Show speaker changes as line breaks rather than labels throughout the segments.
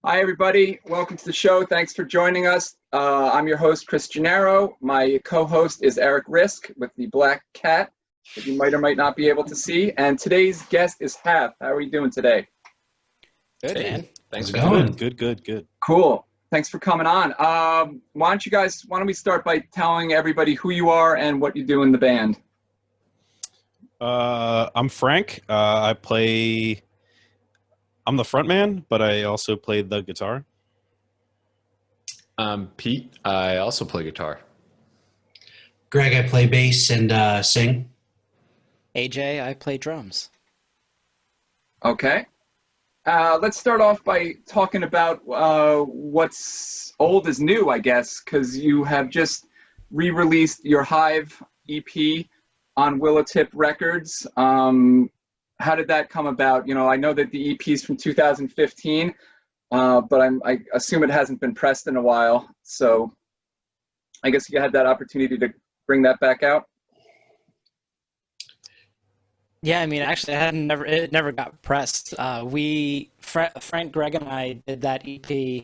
Hi, everybody. Welcome to the show. Thanks for joining us. I'm your host, Chris Gennaro. My co-host is Eric Rizk with the black cat that you might or might not be able to see. And today's guest is Hive. How are you doing today?
Good, man.
Thanks for coming.
Good.
Cool. Thanks for coming on. Why don't we start by telling everybody who you are and what you do in the band?
I'm Frank. I'm the front man, but I also play the guitar.
I'm Pete. I also play guitar.
Greg, I play bass and sing.
AJ, I play drums.
Okay. Let's start off by talking about what's old is new, I guess, because you have just re-released your Hive EP on Willowtip Records. How did that come about? You know, I know that the EP is from 2015, but I assume it hasn't been pressed in a while. So I guess you had that opportunity to bring that back out.
Yeah, I mean, actually, it never got pressed. Frank, Greg, and I did that EP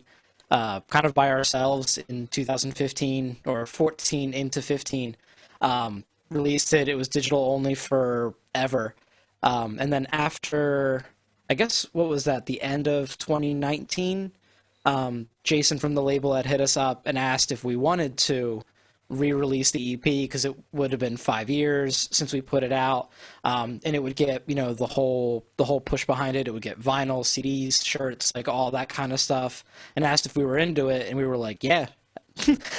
kind of by ourselves in 2015 or 14 into 15. Released it. It was digital only forever. And then after, I guess, what was that, the end of 2019, Jason from the label had hit us up and asked if we wanted to re-release the EP because it would have been 5 years since we put it out, and it would get, you know, the whole push behind it. It would get vinyl, CDs, shirts, like all that kind of stuff, and asked if we were into it, and we were like, yeah,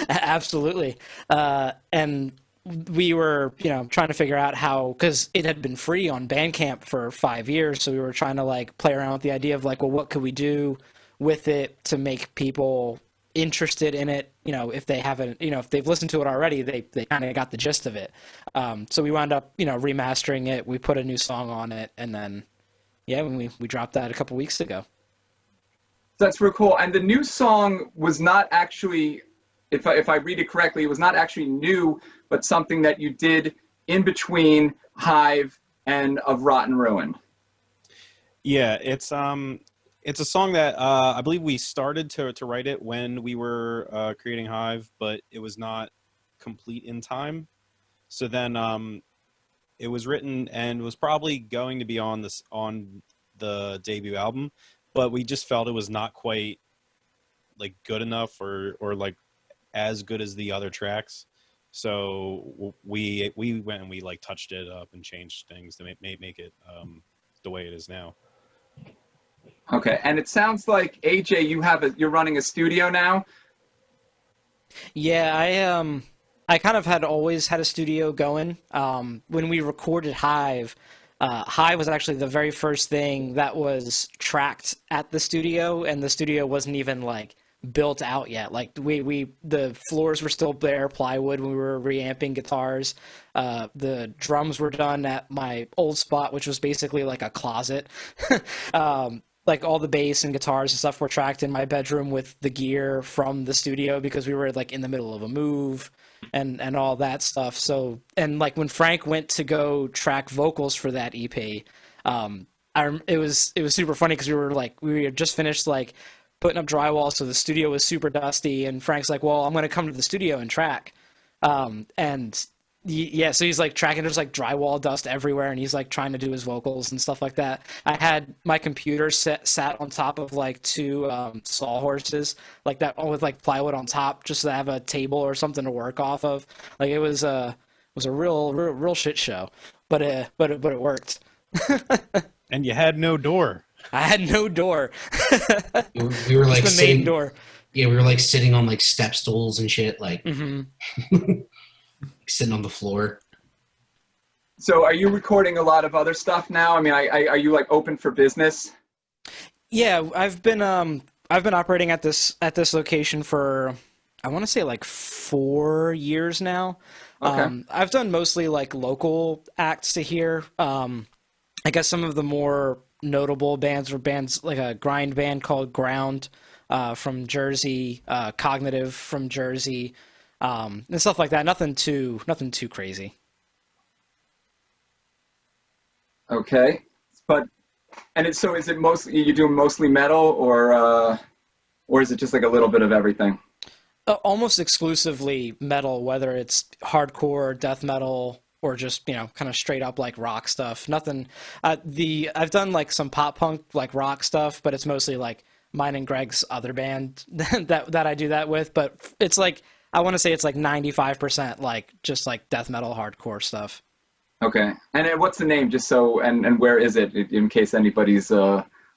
absolutely. And we were, you know, trying to figure out how, because it had been free on Bandcamp for 5 years, so we were trying to like play around with the idea of like, well, what could we do with it to make people interested in it? You know, if they haven't, you know, if they've listened to it already, they kind of got the gist of it. So we wound up, you know, remastering it. We put a new song on it, and then, yeah, when we dropped that a couple weeks ago.
That's real cool. And the new song was not actually, if I read it correctly, it was not actually new, but something that you did in between Hive and Of Rotten Ruin.
Yeah, it's a song that I believe we started to write it when we were creating Hive, but it was not complete in time. So then it was written and was probably going to be on the debut album, but we just felt it was not quite like good enough or like as good as the other tracks. So we went and we like touched it up and changed things to make it the way it is now.
Okay, and it sounds like AJ, you're running a studio now.
Yeah, I kind of had always had a studio going. When we recorded Hive, Hive was actually the very first thing that was tracked at the studio, and the studio wasn't even like built out yet. Like the floors were still bare plywood when we were reamping guitars. The drums were done at my old spot, which was basically like a closet. Like all the bass and guitars and stuff were tracked in my bedroom with the gear from the studio because we were like in the middle of a move and all that stuff. So, and like when Frank went to go track vocals for that EP, it was super funny because we had just finished like putting up drywall, so the studio was super dusty, and Frank's like, well, I'm going to come to the studio and track. So he's like tracking, there's like drywall dust everywhere, and he's like trying to do his vocals and stuff like that. I had my computer sat on top of like two sawhorses, like that, with like plywood on top, just to have a table or something to work off of. Like it was a real shit show, but it worked.
And you had no door.
I had no door.
We were like
the main door.
Yeah, we were like sitting on like step stools and shit, like sitting on the floor.
So are you recording a lot of other stuff now? I mean, are you like open for business?
Yeah, I've been operating at this location for, I want to say like 4 years now.
Okay.
I've done mostly like local acts to here. I guess some of the more notable bands were bands like a grind band called Ground from Jersey, Cognitive from Jersey, and stuff like that. Nothing too crazy.
Okay, but is it mostly, you do mostly metal or? or is it just like a little bit of everything?
Almost exclusively metal, whether it's hardcore, death metal, or just kind of straight up like rock stuff. Nothing. I've done like some pop punk like rock stuff, but it's mostly like mine and Greg's other band that I do that with. But it's like I want to say it's like 95% like just like death metal, hardcore stuff.
Okay. And what's the name, just so, and where is it, in case anybody's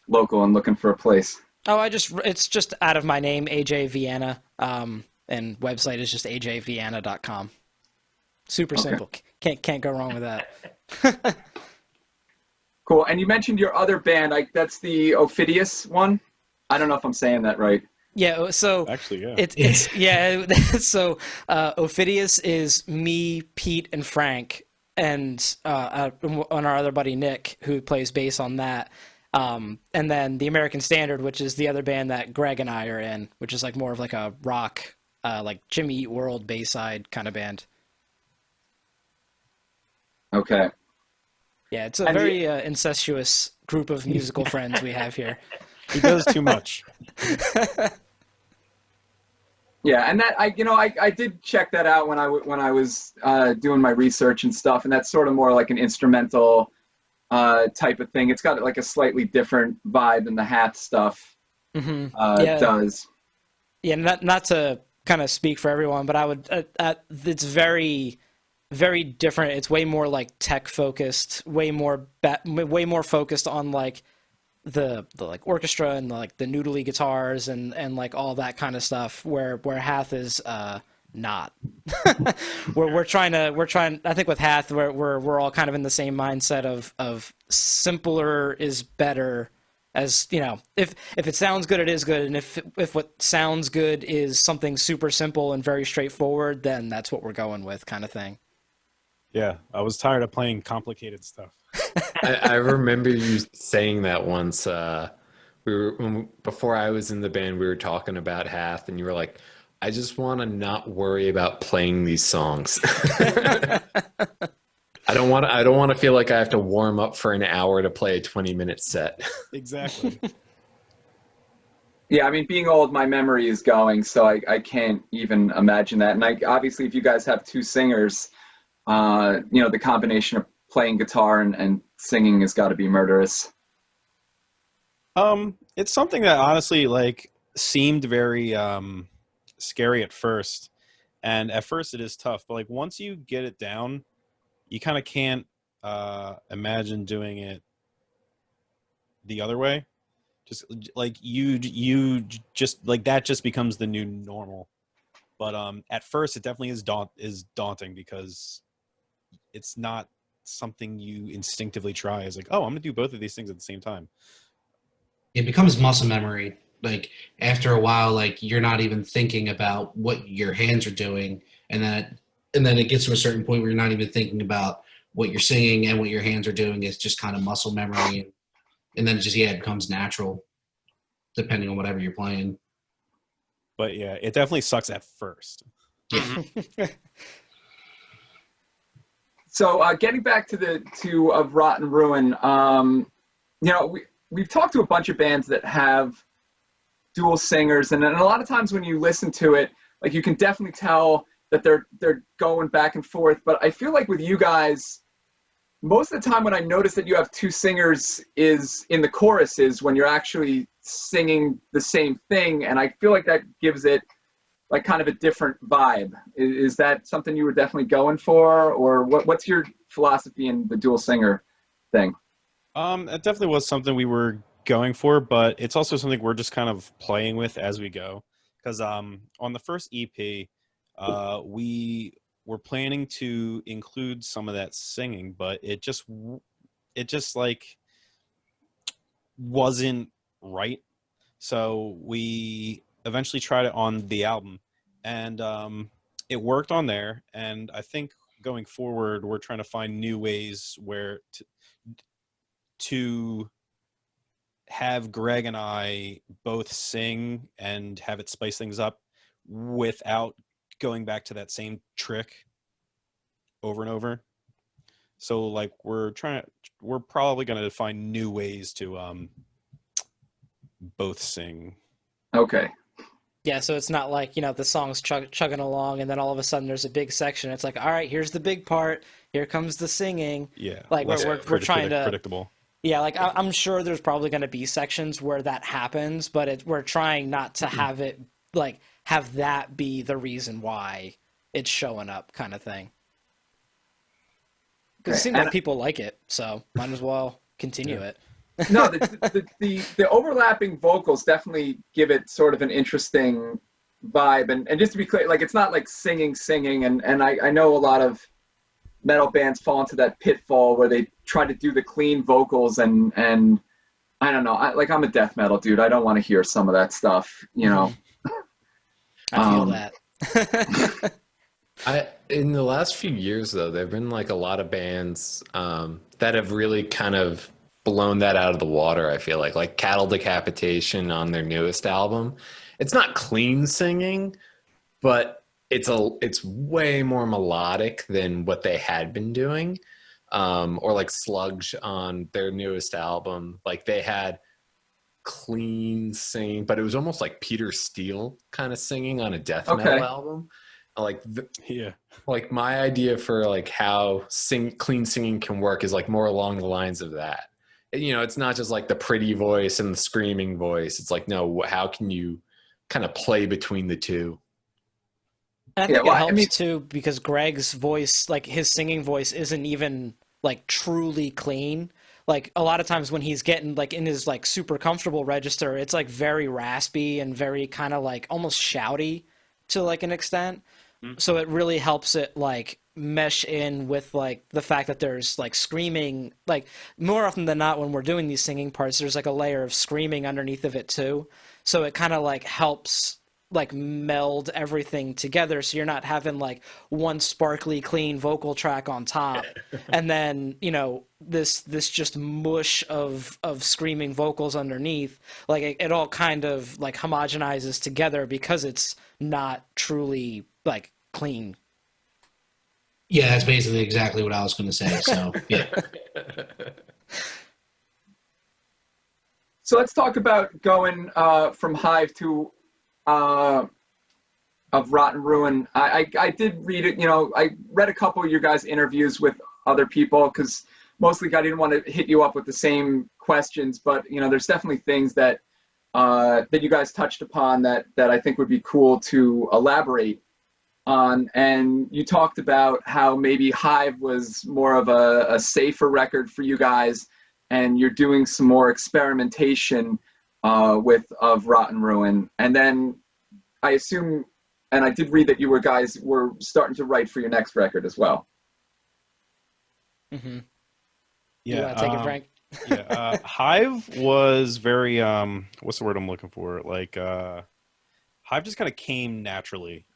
local and looking for a place?
Oh, it's just out of my name, AJ Viana. And website is just ajviana.com. Super simple. Can't go wrong with that.
Cool. And you mentioned your other band, that's the Ophidius one? I don't know if I'm saying that right.
Yeah, so
Actually, yeah.
It's yeah, so Ophidius is me, Pete, and Frank, and on our other buddy Nick, who plays bass on that. And then the American Standard, which is the other band that Greg and I are in, which is like more of like a rock, like Jimmy Eat World Bayside kind of band.
Okay.
Yeah, it's a very incestuous group of musical friends we have here.
He does too much.
Yeah, and that I did check that out when I was doing my research and stuff, and that's sort of more like an instrumental type of thing. It's got like a slightly different vibe than the Hath stuff does.
Yeah, not to kind of speak for everyone, but I would. It's very, very different. It's way more like tech focused, way more focused on like the like orchestra and like the noodly guitars and like all that kind of stuff. Where Hath is not. we're trying. I think with Hath, we're all kind of in the same mindset of simpler is better. As if it sounds good, it is good, and if what sounds good is something super simple and very straightforward, then that's what we're going with, kind of thing.
Yeah, I was tired of playing complicated stuff.
I remember you saying that once. Before I was in the band, we were talking about Hath, and you were like, "I just want to not worry about playing these songs." I don't want to feel like I have to warm up for an hour to play a 20-minute set.
Exactly.
Yeah, I mean, being old, my memory is going, so I can't even imagine that. And obviously, if you guys have two singers, the combination of playing guitar and singing has got to be murderous.
It's something that honestly like seemed very scary at first, and at first it is tough. But like once you get it down, you kind of can't imagine doing it the other way. Just like you just like that just becomes the new normal. But at first, it definitely is daunting because it's not something you instinctively try. It's like, oh, I'm gonna do both of these things at the same time.
It becomes muscle memory. Like after a while, like you're not even thinking about what your hands are doing, and then it gets to a certain point where you're not even thinking about what you're singing and what your hands are doing. It's just kind of muscle memory, and then it becomes natural, depending on whatever you're playing.
But yeah, it definitely sucks at first.
Yeah.
So getting back to the two of Rot and Ruin, we've talked to a bunch of bands that have dual singers, and a lot of times when you listen to it, like you can definitely tell that they're going back and forth. But I feel like with you guys, most of the time when I notice that you have two singers is in the choruses when you're actually singing the same thing, and I feel like that gives it like kind of a different vibe. Is that something you were definitely going for, or what's your philosophy in the dual singer thing?
It definitely was something we were going for, but it's also something we're just kind of playing with as we go. Because on the first EP, we were planning to include some of that singing, but it just like wasn't right. So we eventually tried it on the album, and it worked on there. And I think going forward, we're trying to find new ways where to have Greg and I both sing and have it spice things up without going back to that same trick over and over. So like we're probably going to find new ways to both sing.
Okay.
Yeah, so it's not like, the song's chugging along and then all of a sudden there's a big section. It's like, all right, here's the big part. Here comes the singing.
Yeah,
Like
less
we're trying to,
predictable.
yeah, like I'm sure there's probably going to be sections where that happens, but we're trying not to have it like have that be the reason why it's showing up kind of thing. Because it seems like people like it, so might as well continue it.
No, the overlapping vocals definitely give it sort of an interesting vibe. And just to be clear, like it's not like singing, and I know a lot of metal bands fall into that pitfall where they try to do the clean vocals and I don't know. I'm a death metal dude. I don't want to hear some of that stuff, you know.
I feel that.
In the last few years, though, there have been like a lot of bands that have really kind of blown that out of the water. I feel like Cattle Decapitation on their newest album. It's not clean singing, but it's way more melodic than what they had been doing. Or like Sludge on their newest album, like they had clean singing, but it was almost like Peter Steele kind of singing on a death metal album. Like my idea for like how clean singing can work is like more along the lines of that. It's not just like the pretty voice and the screaming voice. It's like, no, how can you kind of play between the two?
And I think it helps too because Greg's voice, like his singing voice, isn't even like truly clean. Like a lot of times when he's getting like in his like super comfortable register, it's like very raspy and very kind of like almost shouty to like an extent. So it really helps it like mesh in with like the fact that there's like screaming, like more often than not when we're doing these singing parts, there's like a layer of screaming underneath of it too. So it kind of like helps like meld everything together so you're not having like one sparkly clean vocal track on top and then this just mush of screaming vocals underneath. Like it all kind of like homogenizes together because it's not truly like clean.
Yeah, that's basically exactly what I was going to say. So yeah.
So let's talk about going from Hive to of Rotten Ruin. I did read it. I read a couple of your guys' interviews with other people because mostly I didn't want to hit you up with the same questions, but there's definitely things that that you guys touched upon that I think would be cool to elaborate on. And you talked about how maybe Hive was more of a safer record for you guys, and you're doing some more experimentation of Rotten Ruin. And then I assume, and I did read that you guys were starting to write for your next record as well.
Mm-hmm.
Yeah.
You want to take it, Frank?
Yeah. Hive was very, what's the word I'm looking for? Like, Hive just kind of came naturally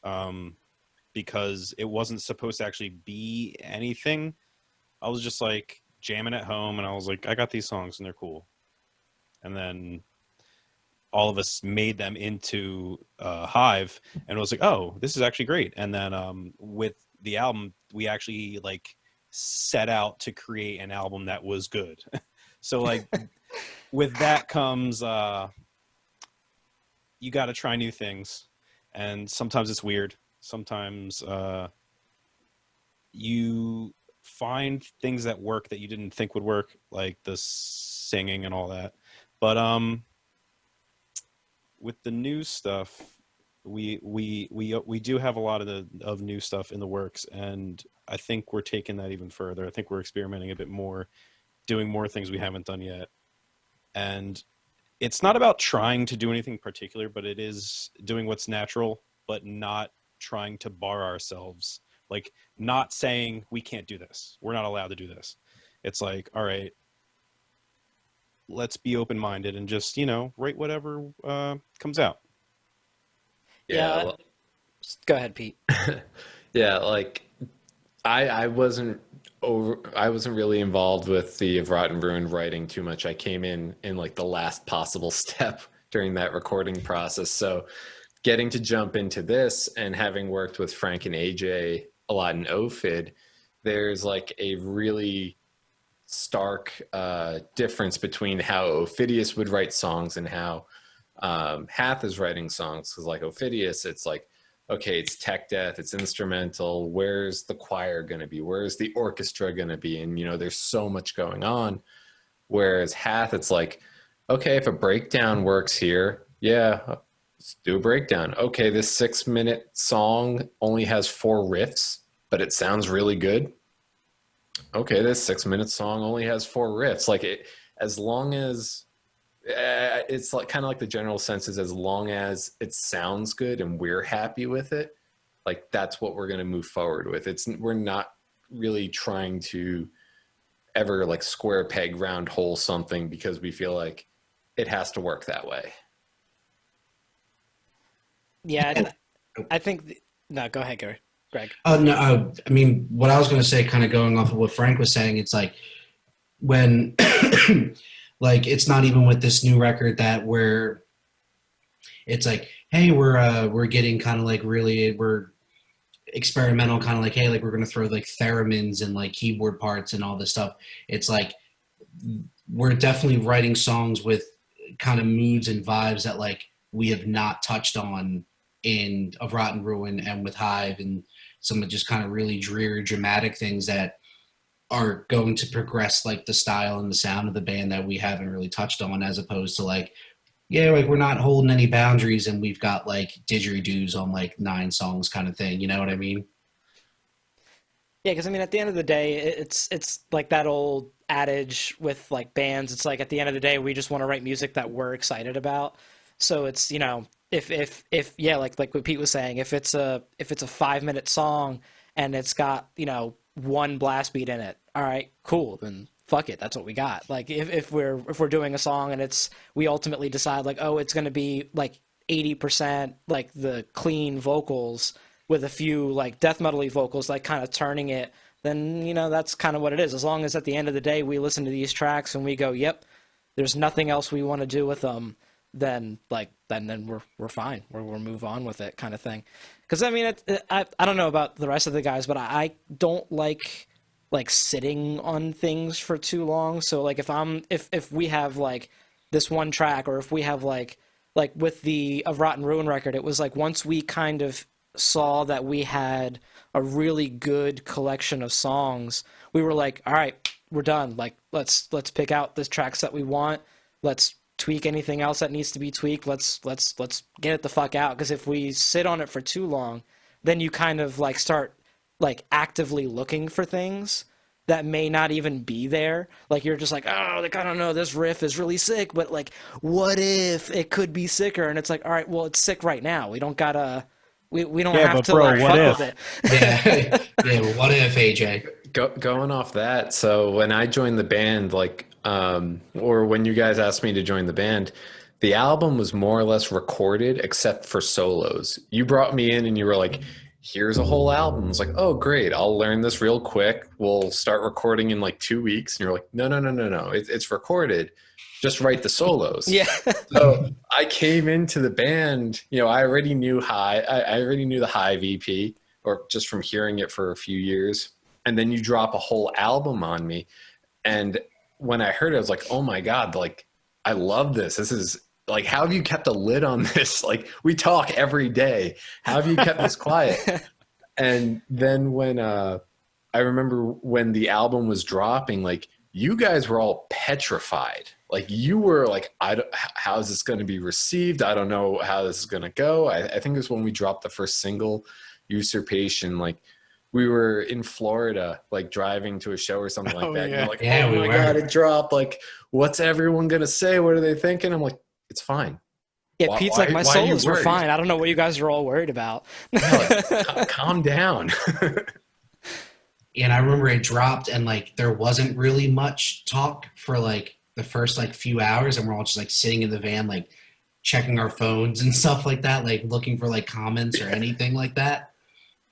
because it wasn't supposed to actually be anything. I was just like jamming at home and I was like, I got these songs and they're cool. And then all of us made them into Hive and it was like, oh, this is actually great. And then with the album, we actually like set out to create an album that was good. So like with that comes you got to try new things, and sometimes it's weird. Sometimes you find things that work that you didn't think would work, like the singing and all that. But with the new stuff, we do have a lot of new stuff in the works, and I think we're taking that even further. I think we're experimenting a bit more, doing more things we haven't done yet. And it's not about trying to do anything particular, but it is doing what's natural, but not trying to bar ourselves. Like not saying we can't do this. We're not allowed to do this. It's like, all right, let's be open-minded and just, write whatever comes out.
Yeah. Well, go ahead, Pete.
Yeah, like I wasn't really involved with the Rotten Ruin writing too much. I came in like the last possible step during that recording process. So getting to jump into this and having worked with Frank and AJ a lot in OFID, there's like a really stark difference between how Ophidius would write songs and how Hath is writing songs because like Ophidius, it's like, okay, it's tech death, it's instrumental. Where's the choir going to be? Where's the orchestra going to be? And, you know, there's so much going on. Whereas Hath, it's like, okay, if a breakdown works here, yeah, let's do a breakdown. Okay, this 6-minute song only has 4 riffs, but it sounds really good. Okay, this 6-minute song only has 4 riffs. Like it, as long as it's like kind of like the general sense is as long as it sounds good and we're happy with it, like that's what we're going to move forward with. We're not really trying to ever like square peg round hole something because we feel like it has to work that way.
Yeah, I think. No, go ahead, Greg.
Oh no, I mean, what I was going to say, kind of going off of what Frank was saying, it's like when, like, it's not even with this new record that it's like, hey, we're getting kind of like we're experimental, kind of like, hey, like we're going to throw like theremins and like keyboard parts and all this stuff. It's like we're definitely writing songs with kind of moods and vibes that like we have not touched on in Of Rotten Ruin and with Hive, and some of just kind of really dreary, dramatic things that are going to progress like the style and the sound of the band that we haven't really touched on, as opposed to like, yeah, like we're not holding any boundaries and we've got like didgeridoos on like 9 songs kind of thing. You know what I mean?
Yeah, because I mean, at the end of the day, it's like that old adage with like bands. It's like at the end of the day, we just want to write music that we're excited about. So it's, you know, if yeah, like what Pete was saying, if it's a 5-minute song and it's got, you know, 1 blast beat in it, all right, cool, then fuck it, that's what we got. Like if we're doing a song and we ultimately decide like, oh, it's gonna be like 80% like the clean vocals with a few like death metal-y vocals, like kind of turning it, then, you know, that's kind of what it is. As long as at the end of the day we listen to these tracks and we go, yep, there's nothing else we want to do with them, then we're fine. We'll move on with it, kind of thing. Because I mean, I don't know about the rest of the guys, but I don't like sitting on things for too long. So like if we have like this one track, or if we have like with the Of Rotten Ruin record, it was like once we kind of saw that we had a really good collection of songs, we were like, all right, we're done. Like let's pick out the tracks that we want. Let's tweak anything else that needs to be tweaked. Let's get it the fuck out. Because if we sit on it for too long, then you kind of like start like actively looking for things that may not even be there. Like you're just like, oh, like I don't know, this riff is really sick, but like, what if it could be sicker? And it's like, all right, well, it's sick right now. We don't gotta, we don't have to like fuck with it.
Yeah, yeah. Well, what if, AJ?
Going off that, so when I joined the band, like, or when you guys asked me to join the band, the album was more or less recorded except for solos. You brought me in and you were like, here's a whole album. I was like, oh, great. I'll learn this real quick. We'll start recording in like 2 weeks. And you're like, no. It's recorded. Just write the solos.
Yeah.
So I came into the band, you know, I already knew I already knew the Hive EP, or just from hearing it for a few years. And then you drop a whole album on me. And when I heard it, I was like, oh my God, like, I love this. This is like, how have you kept a lid on this? Like, we talk every day. How have you kept this quiet? And then when I remember when the album was dropping, like, you guys were all petrified. Like, you were like, how is this going to be received? I don't know how this is going to go. I think it was when we dropped the first single, Usurpation. Like, we were in Florida, like driving to a show or something like that.
Yeah.
You're like, oh my God, it dropped. Like, what's everyone going to say? What are they thinking? I'm like, it's fine.
Yeah, Pete's like, my solos were fine. I don't know what you guys are all worried about.
Like, calm down.
And I remember it dropped and like there wasn't really much talk for like the first like few hours, and we're all just like sitting in the van like checking our phones and stuff like that, like looking for like comments or anything like that.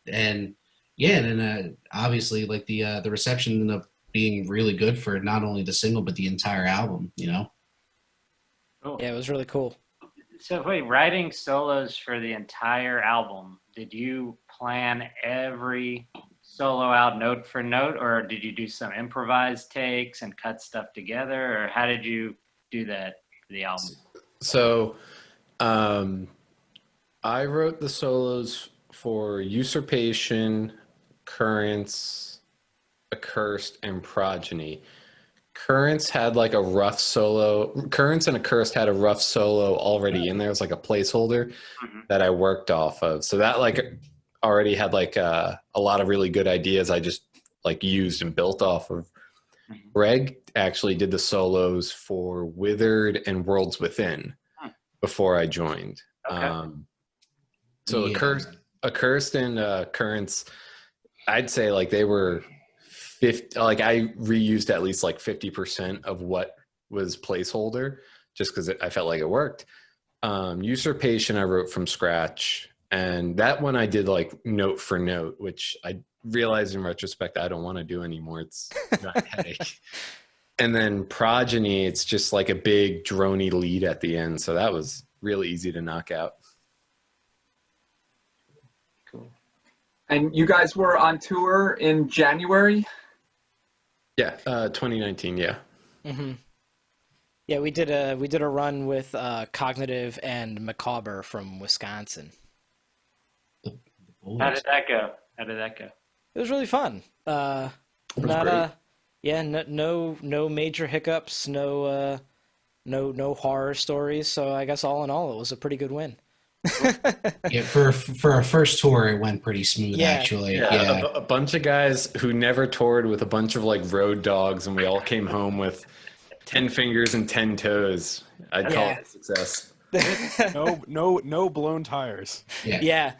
And yeah, and then obviously like the reception ended up being really good for not only the single but the entire album, you know.
Cool.
Yeah, it was really cool.
So wait, writing solos for the entire album, did you plan every solo out note for note, or did you do some improvised takes and cut stuff together, or how did you do that for the album?
So I wrote the solos for Usurpation, Currents, Accursed, and Progeny. Currents had like a rough solo. Currents and Accursed had a rough solo already in there. It was like a placeholder that I worked off of. So that like already had like a lot of really good ideas I just like used and built off of. Greg actually did the solos for Withered and Worlds Within before I joined.
Okay.
So Accursed and Currents, I'd say like they were 50, like I reused at least like 50% of what was placeholder just because I felt like it worked. Usurpation I wrote from scratch, and that one I did like note for note, which I realized in retrospect I don't want to do anymore. It's not a headache. And then Progeny, it's just like a big droney lead at the end, so that was really easy to knock out.
Cool. And you guys were on tour in January?
Yeah, 2019, yeah.
Mm-hmm. Yeah, we did a run with Cognitive and Macabre from Wisconsin.
How did that go?
It was really fun. No major hiccups, no horror stories. So I guess all in all, it was a pretty good win.
Yeah, for our first tour, it went pretty smooth, actually. Yeah.
A bunch of guys who never toured with a bunch of like road dogs, and we all came home with 10 fingers and 10 toes. I'd call it a success.
No blown tires.
Yeah.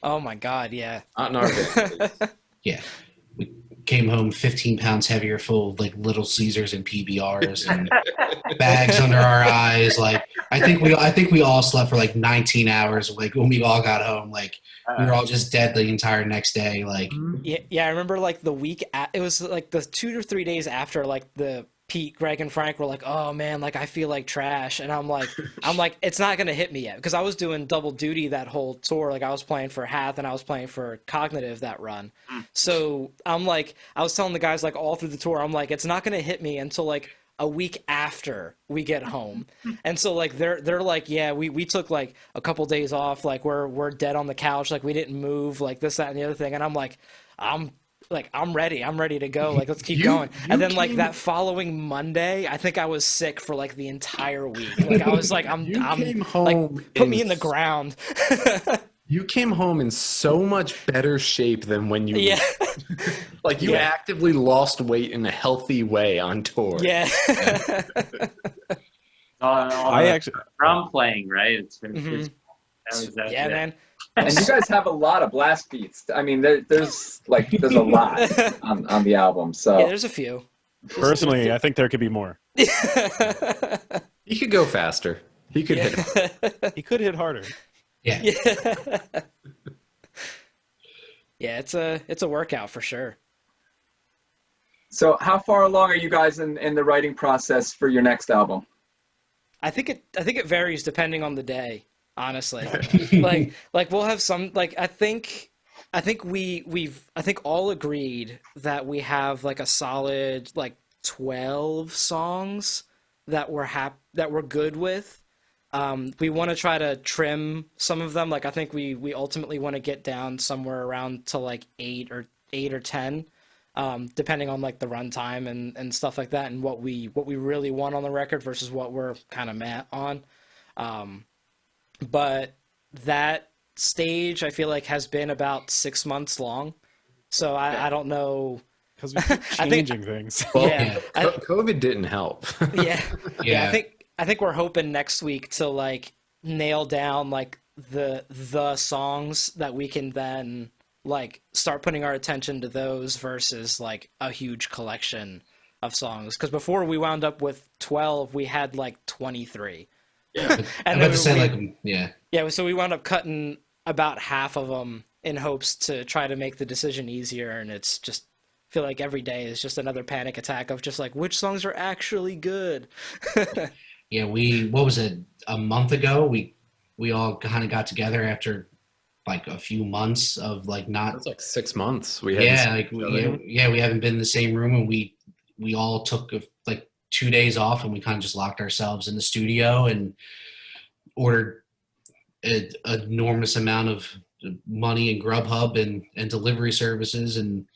Oh my God. Yeah.
Not in our band.
Yeah. We came home 15 pounds heavier, full of like Little Caesars and PBRs and bags under our eyes. Like I think we all slept for like 19 hours. Like when we all got home, like we were all just dead the entire next day. Like
yeah. I remember like the week. It was like the 2 or 3 days after like the Pete, Greg, and Frank were like, "Oh man, like I feel like trash," and I'm like, it's not gonna hit me yet because I was doing double duty that whole tour. Like I was playing for Hath and I was playing for Cognitive that run. So I'm like, I was telling the guys like all through the tour, I'm like, it's not gonna hit me until like a week after we get home. And so like they're like, yeah, we took like a couple days off, like we're dead on the couch, like we didn't move, like this, that, and the other thing, and I'm like, I'm ready to go. Like, let's keep going. And then like that following Monday, I think I was sick for like the entire week. Like I was like, I'm like, put me in the ground.
You came home in so much better shape than when you, like you actively lost weight in a healthy way on tour.
Yeah.
I actually drum playing, right? It's been
man.
And you guys have a lot of blast beats. I mean, there's a lot on the album. So
yeah, there's a few.
Personally, I think there could be more.
He could go faster. He could hit.
He could hit harder.
Yeah.
Yeah, it's a workout for sure.
So how far along are you guys in the writing process for your next album?
I think it varies depending on the day. Honestly, like we'll have some, like I think we've all agreed that we have like a solid like 12 songs that we're good with. We want to try to trim some of them. Like I think we ultimately want to get down somewhere around to like 8 or 10, depending on like the runtime and stuff like that, and what we really want on the record versus what we're kind of mad on. But that stage, I feel like, has been about 6 months long. So I don't know.
Because we keep changing things.
Well, COVID didn't help.
Yeah. I think we're hoping next week to like nail down like the songs that we can then like start putting our attention to those versus like a huge collection of songs. Because before we wound up with 12, we had like 23.
Yeah, and I
so we wound up cutting about half of them in hopes to try to make the decision easier, and it's just I feel like every day is just another panic attack of just like which songs are actually good.
Yeah, what was it, a month ago we all kind of got together after like a few months of like not.
It was like 6 months.
We haven't been in the same room, and we all took like 2 days off, and we kind of just locked ourselves in the studio and ordered an enormous amount of money in Grubhub and delivery services, and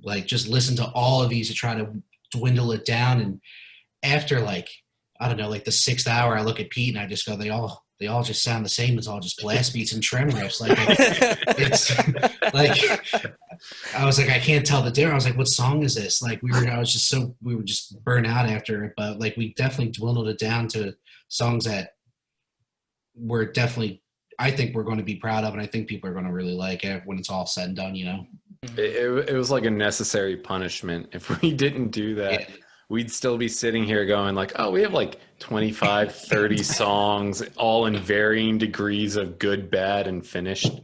like just listen to all of these to try to dwindle it down. And after like, I don't know, like the 6th hour, I look at Pete and I just go, they all just sound the same. It's all just blast beats and trem riffs. Like it's like, I was like, I can't tell the difference. I was like, what song is this? Like we were just burnt out after it, but like we definitely dwindled it down to songs that we're definitely, I think we're going to be proud of, and I think people are going to really like it when it's all said and done, you know?
It was like a necessary punishment. If we didn't do that, yeah, we'd still be sitting here going like, oh, we have like 25, 30 songs, all in varying degrees of good, bad, and finished.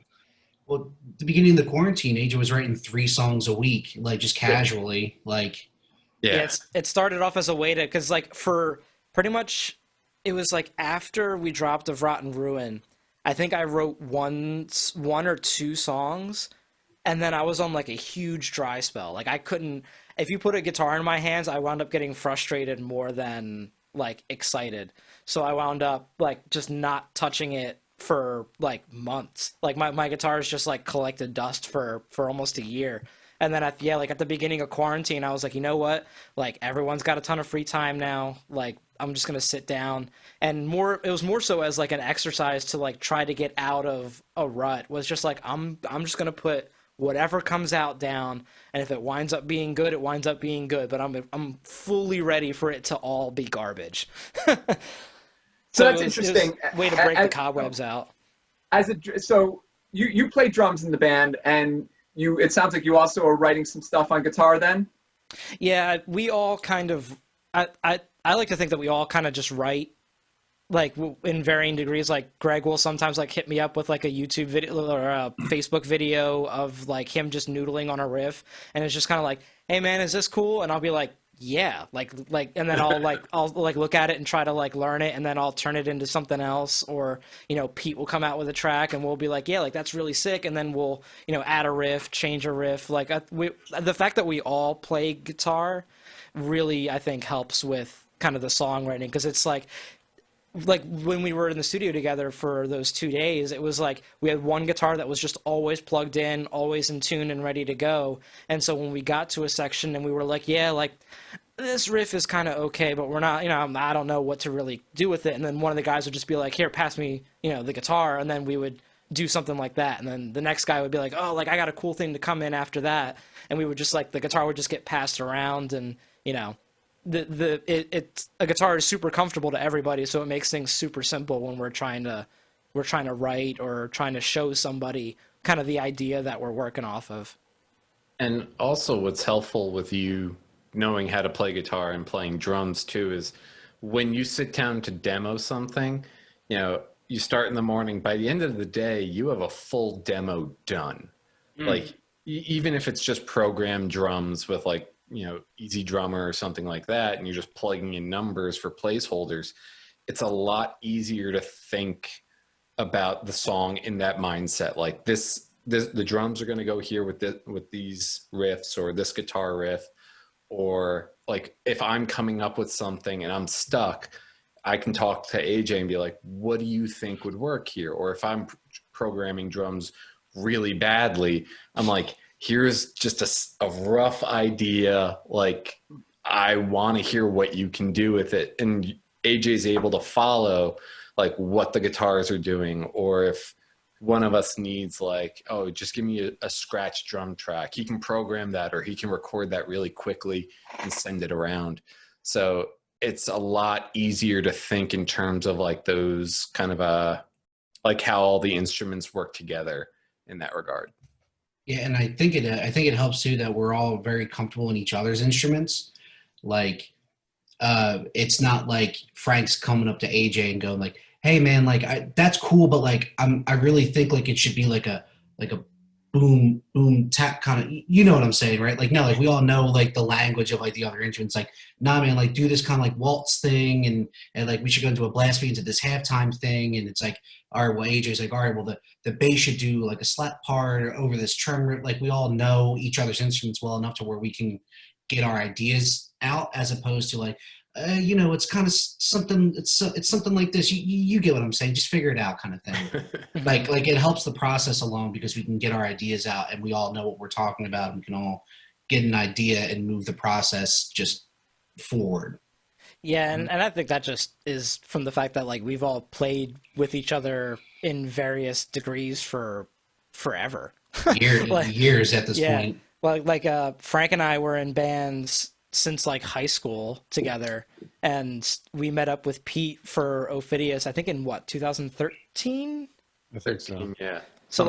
Well, at the beginning of the quarantine, AJ was writing 3 songs a week, like just casually, like.
Yeah, it started off as a way to, because like for pretty much, it was like after we dropped Of Rotten Ruin, I think I wrote one or 2 songs, and then I was on like a huge dry spell. Like I couldn't, if you put a guitar in my hands, I wound up getting frustrated more than like excited. So I wound up like just not touching it for like months. Like my guitars just like collected dust for almost a year. And then at the beginning of quarantine, I was like, you know what? Like everyone's got a ton of free time now. Like I'm just going to sit down, and it was more so as like an exercise to like try to get out of a rut. Was just like, I'm just going to put whatever comes out down, and if it winds up being good, it winds up being good, but I'm fully ready for it to all be garbage.
So that's interesting.
It was a way to break the cobwebs out.
So you play drums in the band, and it sounds like you also are writing some stuff on guitar then?
Yeah, we all kind of, I like to think that we all kind of just write like in varying degrees. Like Greg will sometimes like hit me up with like a YouTube video or a Facebook video of like him just noodling on a riff, and it's just kind of like, hey man, is this cool? And I'll be like, yeah, like, and then I'll look at it and try to like learn it, and then I'll turn it into something else. Or, you know, Pete will come out with a track and we'll be like, yeah, like that's really sick. And then we'll, you know, add a riff, change a riff. Like the fact that we all play guitar really, I think, helps with kind of the songwriting. Because it's like when we were in the studio together for those 2 days, it was like we had one guitar that was just always plugged in, always in tune and ready to go. And so when we got to a section and we were like, yeah, like this riff is kind of okay, but we're not, you know, I don't know what to really do with it. And then one of the guys would just be like, here, pass me, you know, the guitar. And then we would do something like that. And then the next guy would be like, oh, like I got a cool thing to come in after that. And we would just like, the guitar would just get passed around, and, you know, a guitar is super comfortable to everybody, so it makes things super simple when we're trying to write or trying to show somebody kind of the idea that we're working off of.
And also what's helpful with you knowing how to play guitar and playing drums too is when you sit down to demo something, you know, you start in the morning, by the end of the day you have a full demo done. Like even if it's just programmed drums with like, you know, Easy Drummer or something like that, and you're just plugging in numbers for placeholders, it's a lot easier to think about the song in that mindset. Like the drums are going to go here with these riffs, or this guitar riff, or like if I'm coming up with something and I'm stuck, I can talk to AJ and be like, what do you think would work here? Or if I'm programming drums really badly, I'm like, here's just a rough idea. Like, I want to hear what you can do with it. And AJ's able to follow like what the guitars are doing. Or if one of us needs like, oh, just give me a scratch drum track, he can program that, or he can record that really quickly and send it around. So it's a lot easier to think in terms of like those kind of like how all the instruments work together in that regard.
Yeah, and I think it helps too that we're all very comfortable in each other's instruments. Like, it's not like Frank's coming up to AJ and going like, "Hey, man, like that's cool, but like I really think like it should be like a boom boom tap kind of, you know what I'm saying, right? Like no, like we all know like the language of like the other instruments. Like, nah, man, like do this kind of like waltz thing, and like we should go into a blast beat into this halftime thing, and it's like, all right, well AJ's like, all right, well the bass should do like a slap part over this tremor. Like we all know each other's instruments well enough to where we can get our ideas out, as opposed to like, you know, it's kind of something. It's something like this. You get what I'm saying. Just figure it out, kind of thing. like it helps the process along because we can get our ideas out and we all know what we're talking about and we can all get an idea and move the process just forward.
Yeah, and I think that just is from the fact that like we've all played with each other in various degrees for forever.
Years at this point.
Like Frank and I were in bands since like high school together, and we met up with Pete for Ophidius, I think in what, 2013?
I think so.
Yeah.
So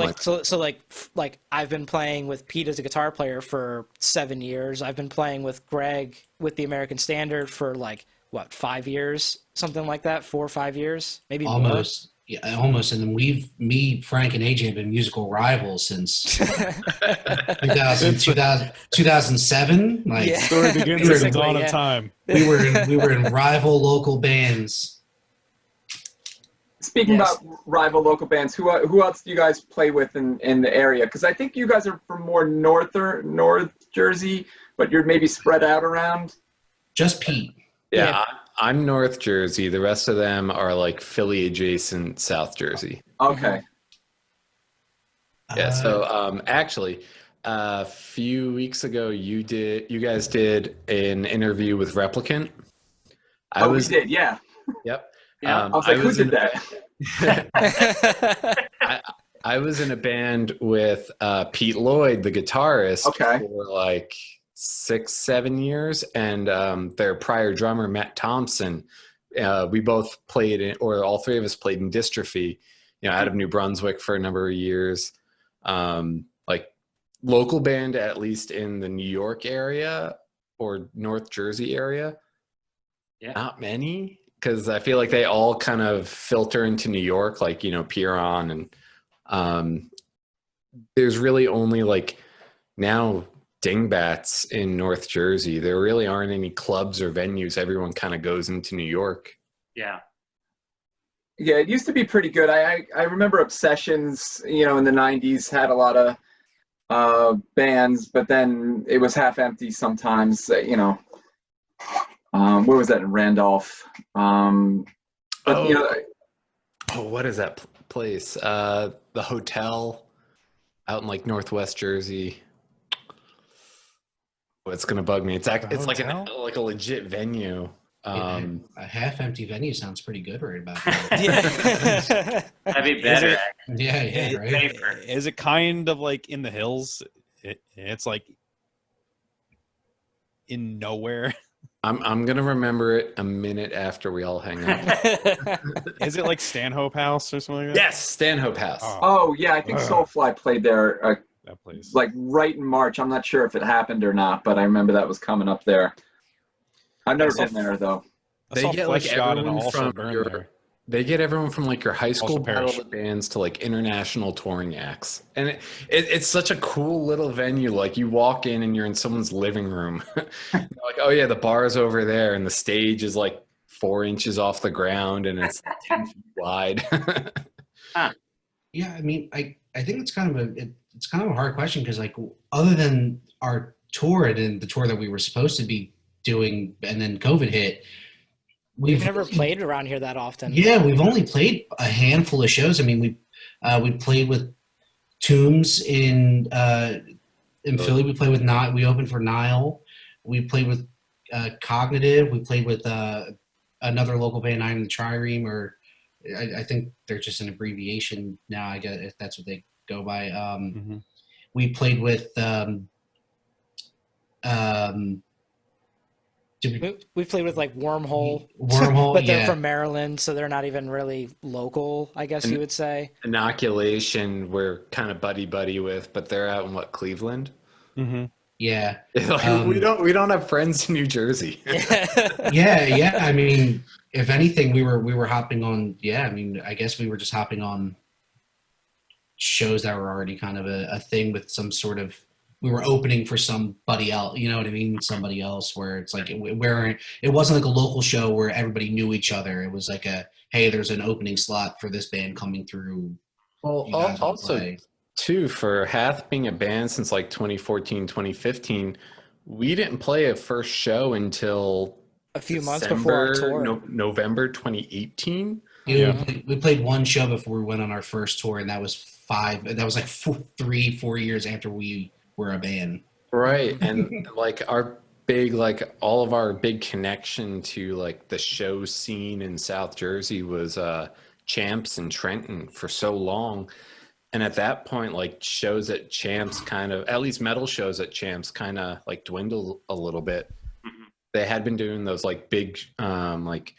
like I've been playing with Pete as a guitar player for 7 years. I've been playing with Greg with the American Standard for like what, 5 years, something like that, 4 or 5 years, maybe
almost. More. Yeah, almost. And then me, Frank, and AJ have been musical rivals since 2007. Like,
yeah.
Story begins at the dawn of time.
We were in rival local bands.
Speaking about rival local bands, who else do you guys play with in the area? Because I think you guys are from more North Jersey, but you're maybe spread out around.
Just Pete.
Yeah. I'm North Jersey. The rest of them are like Philly adjacent South Jersey.
Okay.
Yeah. So actually, a few weeks ago, you guys did an interview with Replicant.
We did. Yeah.
Yep.
Yeah. I was like, who did that?
I was in a band with Pete Lloyd, the guitarist, for like 6-7 years, and their prior drummer Matt Thompson. We both played or all three of us played in Dystrophy, out of New Brunswick for a number of years. Like local band, at least in the New York area or North Jersey area.
Yeah,
not many, because I feel like they all kind of filter into New York, like Piron, and there's really only like now dingbats in North Jersey. There really aren't any clubs or venues. Everyone kind of goes into New York.
Yeah.
Yeah, it used to be pretty good. I remember Obsessions, in the 90s had a lot of bands, but then it was half empty sometimes, where was that in Randolph?
What is that place? The hotel out in like Northwest Jersey. It's gonna bug me. It's like a legit venue.
A half-empty venue sounds pretty good right about now.
Yeah.
That'd be better.
Yeah, right.
Is it kind of like in the hills? It's like in nowhere.
I'm gonna remember it a minute after we all hang up.
Is it like Stanhope House or something like that?
Yes, Stanhope House.
Oh yeah, I think Soulfly played there.
That place.
Like right in March. I'm not sure if it happened or not, but I remember that was coming up there. I've never been there though.
They get like everyone from they get everyone from like your high school battle of the bands to like international touring acts, and it's such a cool little venue. Like you walk in and you're in someone's living room. Like, oh yeah, the bar's over there, and the stage is like 4 inches off the ground, and it's 10 feet wide.
Yeah, I mean, I think it's kind of a hard question because like other than our tour and the tour that we were supposed to be doing, and then COVID hit.
We've never played around here that often.
Yeah, we've only played a handful of shows. I mean, we played with Tombs in Philly. We played with we opened for Nile. We played with Cognitive. We played with another local band, I'm the Trireme, or I think they're just an abbreviation now. I guess if that's what they go by. We played with.
We played with like Wormhole, but they're from Maryland, so they're not even really local, I guess you would say.
Inoculation, we're kind of buddy with, but they're out in Cleveland.
Mm-hmm.
Yeah,
like, we don't have friends in New Jersey.
yeah. I mean, if anything, we were hopping on. Yeah, I mean, I guess we were just hopping on shows that were already kind of a thing with some sort of. We were opening for somebody else, you know what I mean? Somebody else, where it's like where it wasn't like a local show where everybody knew each other. It was like hey, there's an opening slot for this band coming through.
Well, also too, for Hath being a band since like 2014, 2015, we didn't play a first show until
a few months before our tour.
November 2018.
Yeah, we played one show before we went on our first tour, and that was like 4 years after we were a band.
Right, and like our big, like all of our big connection to like the show scene in South Jersey was Champs in Trenton for so long. And at that point, like shows at Champs kind of, at least metal shows at Champs kind of like dwindled a little bit. They had been doing those like big, like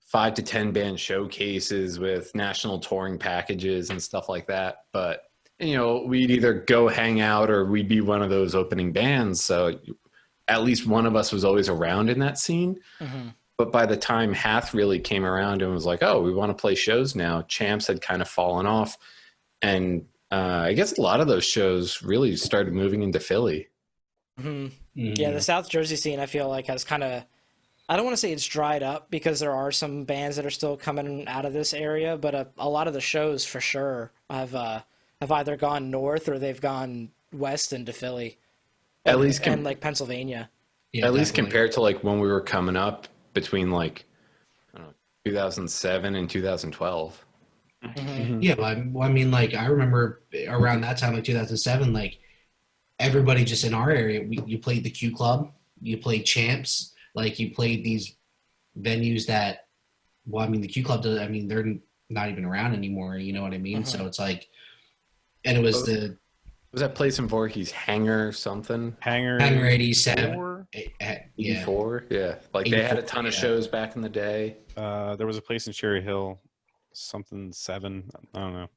5 to 10 band showcases with national touring packages and stuff like that. But, you know, we'd either go hang out or we'd be one of those opening bands. So at least one of us was always around in that scene. But by the time Hath really came around and was like, oh, we want to play shows now, Champs had kind of fallen off. And I guess a lot of those shows really started moving into Philly.
Yeah, the South Jersey scene, I feel like, has kind of, I don't want to say it's dried up because there are some bands that are still coming out of this area, but a lot of the shows for sure have either gone north or they've gone west into Philly.
At least
and like Pennsylvania.
Yeah,
at least
definitely.
compared to like when we were coming up between like, I don't know, 2007 and 2012.
Yeah, but I mean, like, I remember around that time, like 2007, like, everybody just in our area, you played the Q Club, you played Champs, like, you played these venues that, well, I mean, the Q Club, I mean, they're not even around anymore, you know what I mean? So it's like, and it was
Was that place in Voorhees, Hangar something?
Hangar
87.
84? Yeah. Like, they had a ton of shows back in the day.
There was a place in Cherry Hill, something 7. I don't know.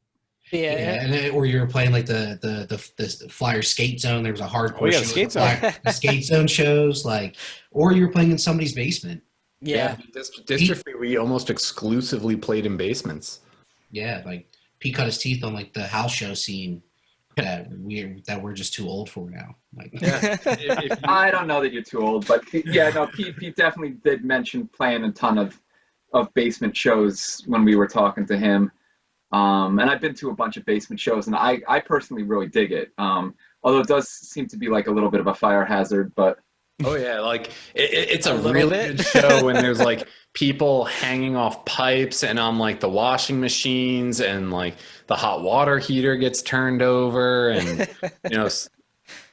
Yeah.
Or you were playing like the Flyer Skate Zone. There was a hardcore show.
Skate Zone.
The Skate Zone shows, like, or you were playing in somebody's basement.
Yeah.
Dystrophy, we almost exclusively played in basements.
Yeah, like Pete cut his teeth on like the house show scene that we're just too old for now. Like,
I don't know that you're too old, but yeah, no, Pete definitely did mention playing a ton of basement shows when we were talking to him. And I've been to a bunch of basement shows, and I personally really dig it. Although it does seem to be like a little bit of a fire hazard, but
oh yeah, like it's a
little
really
bit.
good show when there's like people hanging off pipes and on like the washing machines, and like the hot water heater gets turned over, and you know,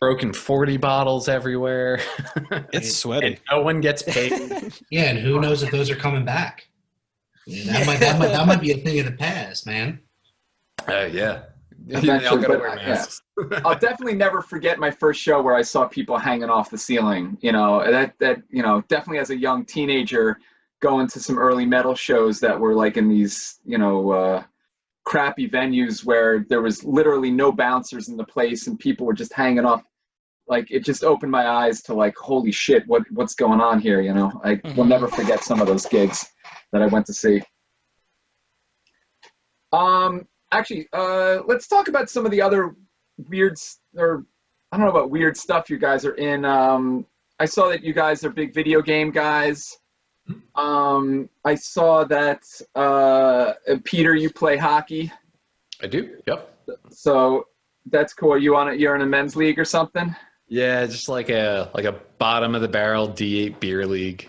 broken 40 bottles everywhere.
It's sweaty.
And no one gets paid.
yeah, and who knows if those are coming back? Yeah, that might be a thing of the past, man.
Yeah.
eventually,
gotta
but,
wear masks.
I'll definitely never forget my first show where I saw people hanging off the ceiling. You know, that you know, definitely as a young teenager, going to some early metal shows that were like in these, you know, crappy venues where there was literally no bouncers in the place and people were just hanging off. Like, it just opened my eyes to like, holy shit, what's going on here? You know, I will never forget some of those gigs that I went to see. Actually, let's talk about some of the other weird, or I don't know about weird stuff you guys are in. I saw that you guys are big video game guys. I saw that, Peter, you play hockey.
I do. Yep.
So that's cool. You're in a men's league or something?
Yeah, just like a bottom of the barrel D8 beer league.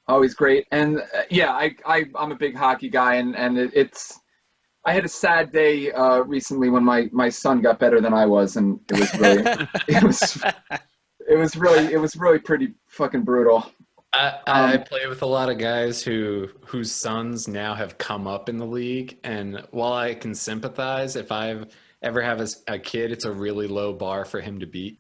Always great. And yeah, I'm a big hockey guy, and it's. I had a sad day recently when my son got better than I was, and it was really it was really pretty fucking brutal.
I play with a lot of guys whose sons now have come up in the league, and while I can sympathize, if I ever have a kid, it's a really low bar for him to beat.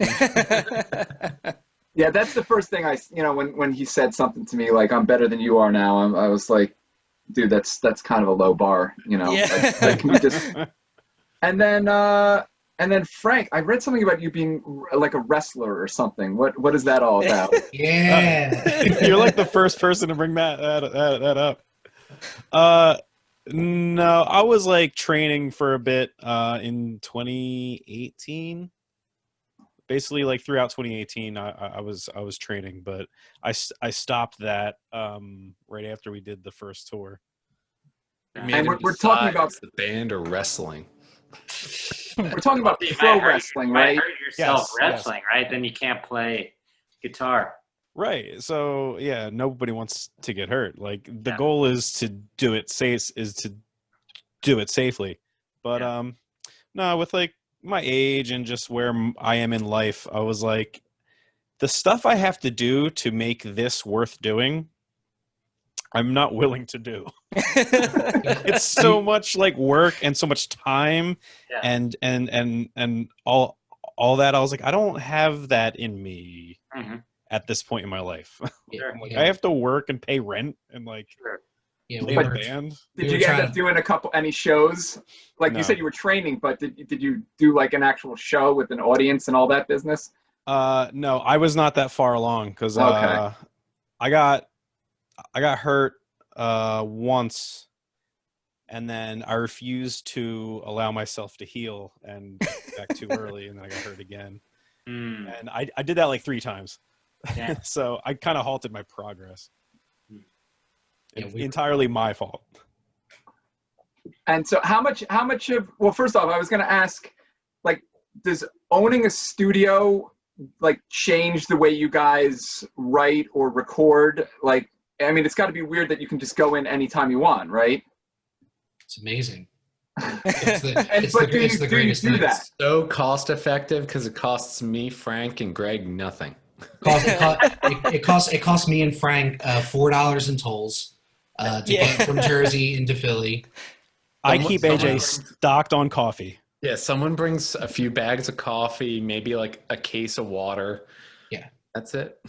Yeah, that's the first thing when he said something to me like, I'm better than you are now, I was like, dude, that's kind of a low bar, you know.
Yeah.
Like, can we just... And then Frank, I read something about you being like a wrestler or something. What is that all about?
Yeah.
You're like the first person to bring that up. No, I was like training for a bit in 2018. Basically, like throughout 2018, I was training, but I stopped that right after we did the first tour.
And we're talking about
the band or wrestling.
We're talking about pro wrestling, right?
You might hurt yourself
Yes,
wrestling, right? Then you can't play guitar.
Right. So yeah, nobody wants to get hurt. Like the
Yeah.
goal is to do it safely. But
Yeah.
no, with like my age and just where I am in life, I was like, the stuff I have to do to make this worth doing, I'm not willing to do. It's so much like work and so much time
Yeah.
and all that. I was like, I don't have that in me
Mhm.
at this point in my life.
Yeah,
I'm like,
yeah.
I have to work and pay rent and like
Sure.
Yeah,
play
we
in a
were,
band.
We
Did
were
you end
trying
up
to-
doing any shows? Like
No.
you said, you were training, but did you do like an actual show with an audience and all that business?
No, I was not that far along because
Okay.
I got hurt once, and then I refused to allow myself to heal and back too early, and then I got hurt again.
Mm.
And I did that like 3 times.
Yeah.
So I kind of halted my progress.
Yeah,
It's
we-
entirely my fault.
And so how much of, well, first off, I was going to ask, like, does owning a studio like change the way you guys write or record? Like, I mean, it's got to be weird that you can just go in anytime you want, right?
It's amazing. It's the,
And-
it's
but
the, it's the
do you
greatest
do
thing.
that?
So cost effective because it costs me, Frank, and Greg nothing.
It cost me and Frank $4 in tolls to get from Jersey into Philly.
I
Someone-
keep
someone
AJ
brings-
stocked on coffee.
Yeah, someone brings a few bags of coffee, maybe like a case of water.
Yeah.
That's it.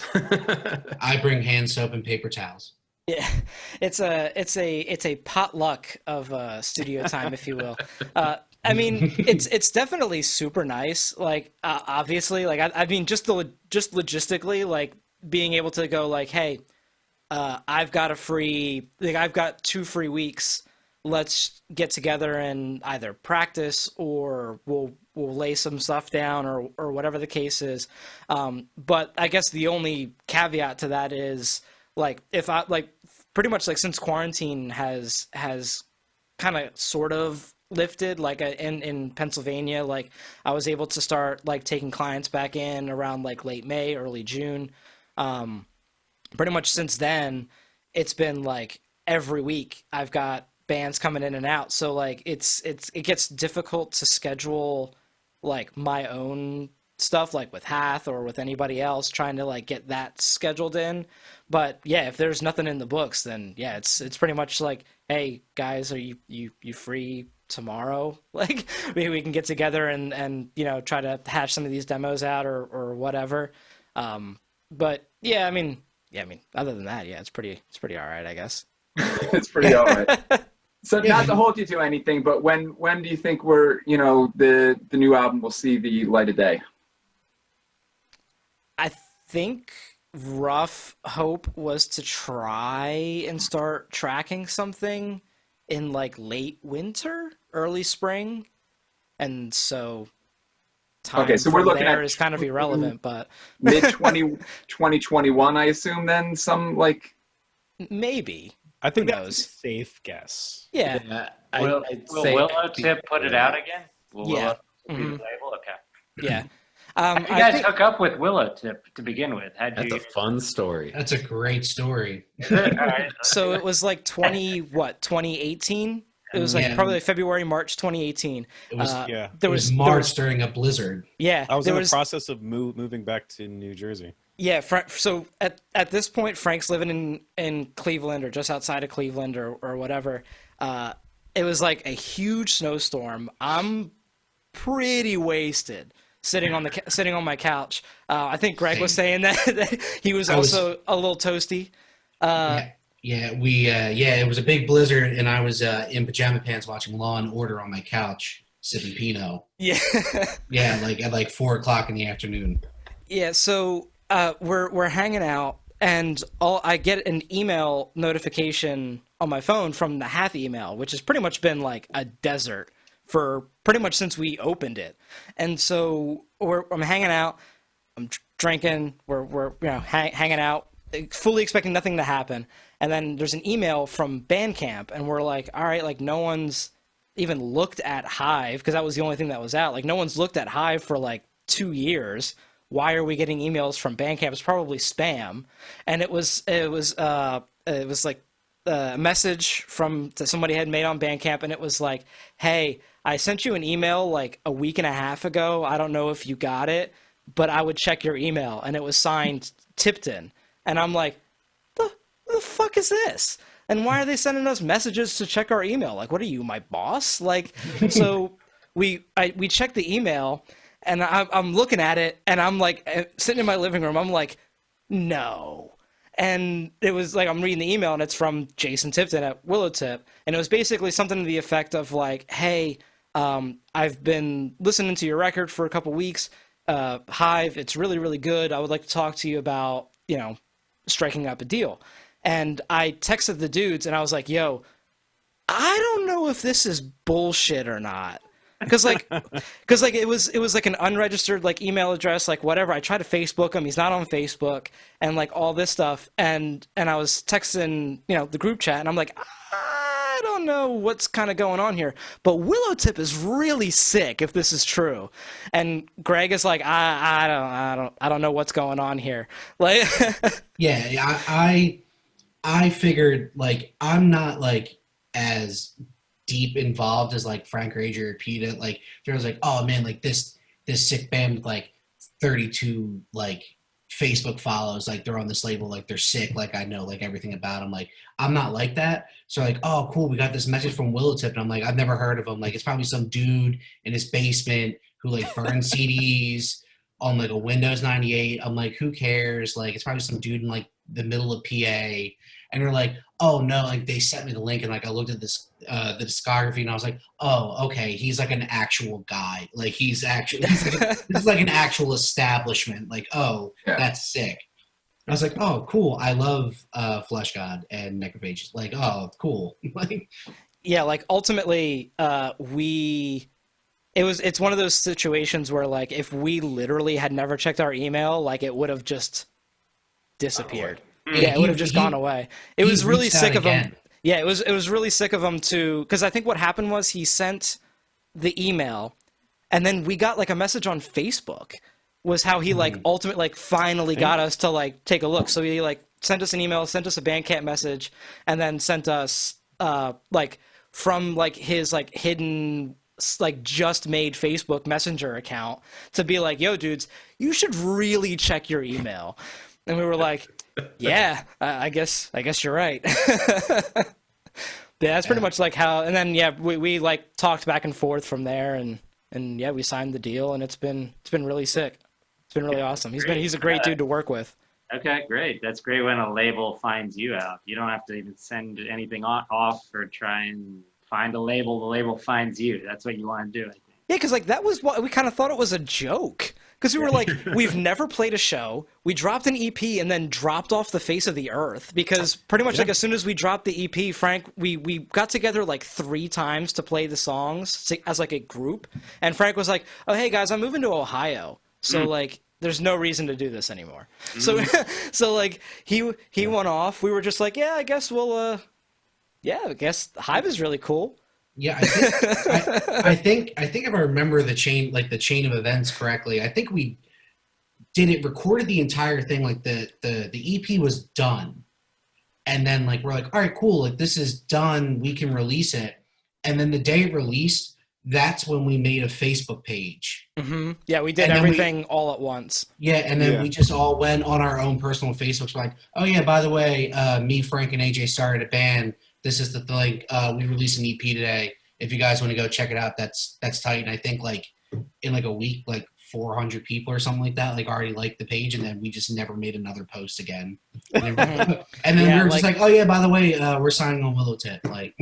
I bring hand soap and paper towels.
Yeah, it's a potluck of studio time, if you will. I mean, it's definitely super nice. Like, obviously, like I mean, just logistically, like being able to go like, hey, I've got 2 free weeks. Let's get together and either practice or we'll lay some stuff down or whatever the case is. But I guess the only caveat to that is like if I like pretty much like since quarantine has kind of sort of lifted, like in Pennsylvania, like I was able to start like taking clients back in around like late May, early June. Pretty much since then, it's been like every week I've got bands coming in and out. So like it gets difficult to schedule like my own stuff like with Hath or with anybody else trying to like get that scheduled in. But yeah, if there's nothing in the books, then yeah, it's pretty much like, hey guys, are you free tomorrow? Like maybe we can get together and you know try to hash some of these demos out or whatever. But yeah, I mean other than that, yeah, it's pretty all right, I guess.
It's pretty all right. So not to hold you to anything, but when do you think the new album will see the light of day?
I think rough hope was to try and start tracking something in like late winter, early spring, and so time
Okay, so we're
from
looking
there
at
is kind of irrelevant, but
Mid 2021, I assume. Then some like
maybe.
I think
Who
that's a
knows?
safe guess.
Yeah.
Yeah,
Will
I'd say
Willowtip put it out again? Will
Yeah.
Willowtip be the
Mhm.
label? Okay.
Yeah.
How did you
I
guys
think,
hook up with Willowtip to begin with? How'd
That's
you?
a fun story.
That's a great story.
Is it? All right.
so it was like 2018? It was like
Yeah.
probably like February, March 2018.
It was
Yeah.
There
it was
was
March during a blizzard.
yeah,
I was
there
in the process of moving back to New Jersey.
Yeah, so at this point, Frank's living in Cleveland or just outside of Cleveland or whatever. It was like a huge snowstorm. I'm pretty wasted sitting on my couch. I think Greg was saying that he was also a little toasty.
It was a big blizzard, and I was in pajama pants watching Law and Order on my couch, sipping Pinot.
Yeah.
Yeah, like at like 4:00 in the afternoon.
Yeah, so we're hanging out, and I get an email notification on my phone from the Hath email, which has pretty much been like a desert for pretty much since we opened it. And so I'm hanging out, I'm drinking, we're hanging out, fully expecting nothing to happen. And then there's an email from Bandcamp, and we're like, all right, like no one's even looked at Hive because that was the only thing that was out. Like no one's looked at Hive for like 2 years. why are we getting emails from Bandcamp? It's probably spam. And it was like a message that somebody had made on Bandcamp, and it was like, hey, I sent you an email like a week and a half ago. I don't know if you got it, but I would check your email. And it was signed Tipton. And I'm like, the fuck is this? And why are they sending us messages to check our email? Like, what are you, my boss? Like, so we checked the email, and I'm looking at it, and I'm like, sitting in my living room, I'm like, no. And it was like, I'm reading the email, and it's from Jason Tipton at Willowtip, and it was basically something to the effect of like, hey, I've been listening to your record for a couple weeks, Hive, it's really, really good. I would like to talk to you about, striking up a deal. And I texted the dudes, and I was like, yo, I don't know if this is bullshit or not. Because it was like an unregistered like email address, like whatever. I tried to Facebook him. He's not on Facebook, and like all this stuff. And I was texting, the group chat, and I'm like, I don't know what's kind of going on here. But Willowtip is really sick if this is true. And Greg is like, I don't know what's going on here. Like,
yeah, I figured, like, I'm not, like, as deep involved as, like, Frank or AJ or Pete. Like, there was like, oh, man, like, this sick band with, like, 32, like, Facebook follows. Like, they're on this label. Like, they're sick. Like, I know, like, everything about them. Like, I'm not like that. So, like, oh, cool, we got this message from Willowtip. And I'm like, I've never heard of him. Like, it's probably some dude in his basement who, like, burns CDs on, like, a Windows 98. I'm like, who cares? Like, it's probably some dude in, like, the middle of PA. And they're like, oh no, like they sent me the link, and like I looked at this the discography, and I was like, oh, okay, he's like an actual guy. Like he's like, this is like an actual establishment. Like, oh, yeah, that's sick. I was like, oh, cool. I love Flesh God and Necrophages. Like, oh, cool. Like,
yeah, like ultimately it's one of those situations where like if we literally had never checked our email, like it would have just disappeared. Yeah, it would have just gone away. It was really sick of him. Yeah, it was really sick of him to, because I think what happened was he sent the email, and then we got like a message on Facebook. Was how he like ultimately like finally got us to like take a look. So he like sent us an email, sent us a Bandcamp message, and then sent us like from like his like hidden like just made Facebook Messenger account to be like, yo dudes, you should really check your email. And we were like, yeah, I guess you're right. Yeah, that's pretty much like how, and then yeah, we like talked back and forth from there, and yeah, we signed the deal, and it's been really sick. It's been really awesome. He's a great dude to work with.
Okay, great. That's great when a label finds you out. You don't have to even send anything off or try and find a label. The label finds you. That's what you want to do, I think.
Yeah, because like that was what we kind of thought it was a joke. Because we were like, we've never played a show. We dropped an EP and then dropped off the face of the earth. Because pretty much like as soon as we dropped the EP, Frank, we got together like 3 times to play the songs as like a group. And Frank was like, oh, hey guys, I'm moving to Ohio. So like, there's no reason to do this anymore. So like he went off. We were just like, yeah, I guess we'll, I guess Hive is really cool.
Yeah, I think if I remember the chain of events correctly, I think we recorded the entire thing. Like the EP was done, and then like we're like, all right, cool, like this is done, we can release it. And then the day it released, that's when we made a Facebook page.
Mm-hmm. Yeah, we did everything all at once.
Yeah, and then we just all went on our own personal Facebooks, like, oh yeah, by the way, me, Frank, and AJ started a band. This is the thing. We released an EP today. If you guys want to go check it out, that's tight. And I think like in like a week, like 400 people or something like that, like already liked the page, and then we just never made another post again. And then, we were just like, oh yeah, by the way, we're signing on Willowtip. Like,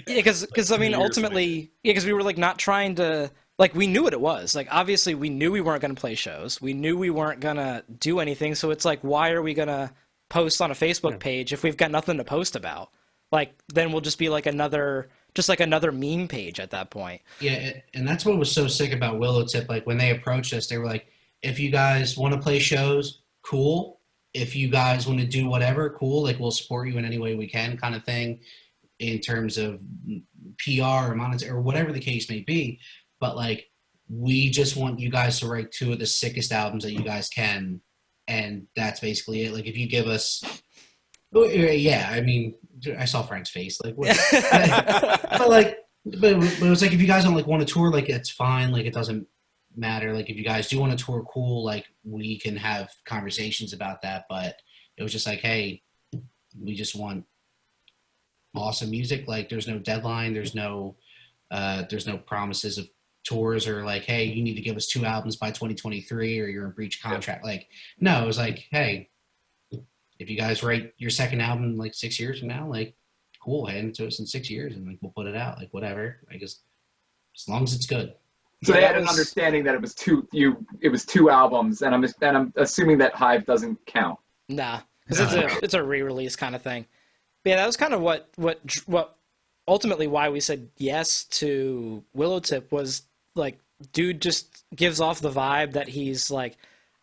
yeah, because I mean, ultimately, because we were like not trying to. Like, we knew what it was. Like, obviously, we knew we weren't going to play shows. We knew we weren't going to do anything. So it's like, why are we going to post on a Facebook page if we've got nothing to post about? Like, then we'll just be like another meme page at that point.
Yeah, and that's what was so sick about Willowtip. Like, when they approached us, they were like, if you guys want to play shows, cool. If you guys want to do whatever, cool. Like, we'll support you in any way we can, kind of thing, in terms of PR or monetary or whatever the case may be. But, like, we just want you guys to write 2 of the sickest albums that you guys can, and that's basically it. Like, if you give us, yeah, I mean, I saw Frank's face, like, what? but it was like, if you guys don't like want to tour, like, it's fine, like, it doesn't matter. Like, if you guys do want to tour, cool, like, we can have conversations about that. But it was just like, hey, we just want awesome music. Like, there's no deadline, there's no promises of tours, or like, hey, you need to give us 2 albums by 2023 or you're in breach contract. Like, no, it was like, hey, if you guys write your second album like 6 years from now, like, cool, hand it to us in 6 years and like we'll put it out, like, whatever. I guess as long as it's good.
So they had an understanding that it was 2 albums, and I'm assuming that Hive doesn't count.
Nah, because it's a re-release kind of thing. But yeah, that was kind of what ultimately why we said yes to Willowtip, was like, dude just gives off the vibe that he's like,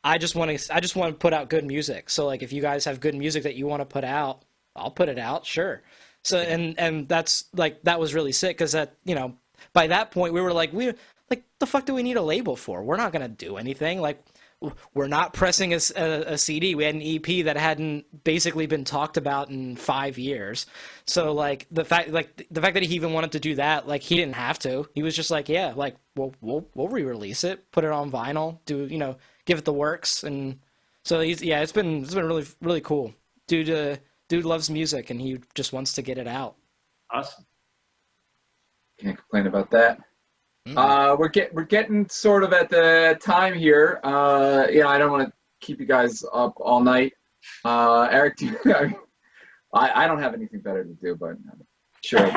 I just want to put out good music. So like, if you guys have good music that you want to put out, I'll put it out, sure. So and that's like, that was really sick, because that, you know, by that point we were like, the fuck do we need a label for? We're not gonna do anything. Like, we're not pressing a CD. We had an EP that hadn't basically been talked about in 5 years. So like, the fact that he even wanted to do that, like, he didn't have to. He was just like, yeah, like, we'll re-release it, put it on vinyl, do, you know, give it the works. And so it's been really, really cool. Dude loves music, and he just wants to get it out.
Awesome.
Can't complain about that. We're getting sort of at the time here. I don't want to keep you guys up all night. Eric, I don't have anything better to do, but sure.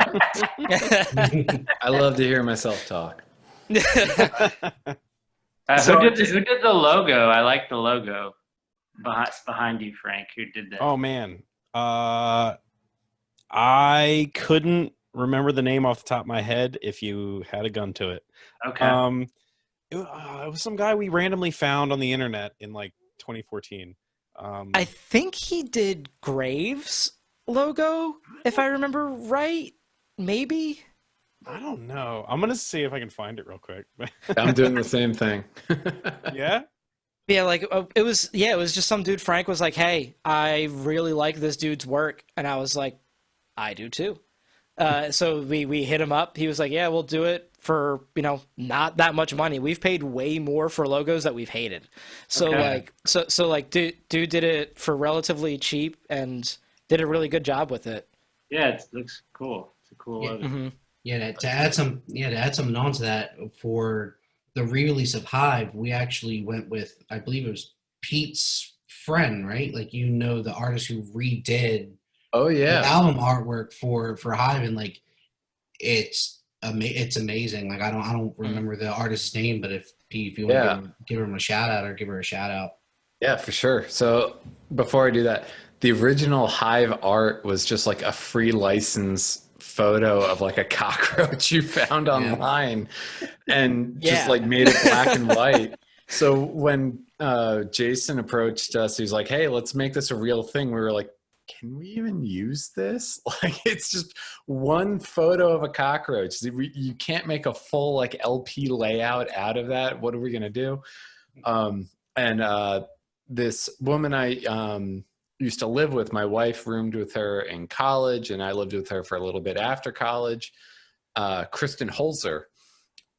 I love to hear myself talk.
Who did the logo? I like the logo behind you, Frank. Who did that?
Oh man, I couldn't remember the name off the top of my head if you had a gun to it.
Okay.
It was some guy we randomly found on the internet in like 2014.
I think he did Graves' logo, if I remember right. Maybe.
I don't know. I'm gonna see if I can find it real quick.
I'm doing the same thing.
Yeah.
Yeah, like it was just some dude. Frank was like, "Hey, I really like this dude's work," and I was like, "I do too." So we hit him up. He was like, "Yeah, we'll do it for, you know, not that much money. We've paid way more for logos that we've hated." So
Okay.
like dude did it for relatively cheap and did a really good job with it.
Yeah, it looks cool. It's a cool logo.
Mm-hmm.
Yeah, to add something onto that, for the re-release of Hive, we actually went with, I believe it was Pete's friend, right? Like, you know, the artist who redid
Oh
the
yeah.
album artwork for Hive, and like, it's amazing. Like, I don't remember the artist's name, but if Pete, if you want to give him a shout out, or give her a shout out.
Yeah, for sure. So before I do that, the original Hive art was just like a free license photo of like a cockroach you found online, and just like made it black and white. So when Jason approached us, he was like, "Hey, let's make this a real thing." We were like, "Can we even use this?" Like, it's just one photo of a cockroach. You can't make a full like LP layout out of that. What are we gonna do? This woman I used to live with, my wife roomed with her in college, and I lived with her for a little bit after college. Kristen Holzer,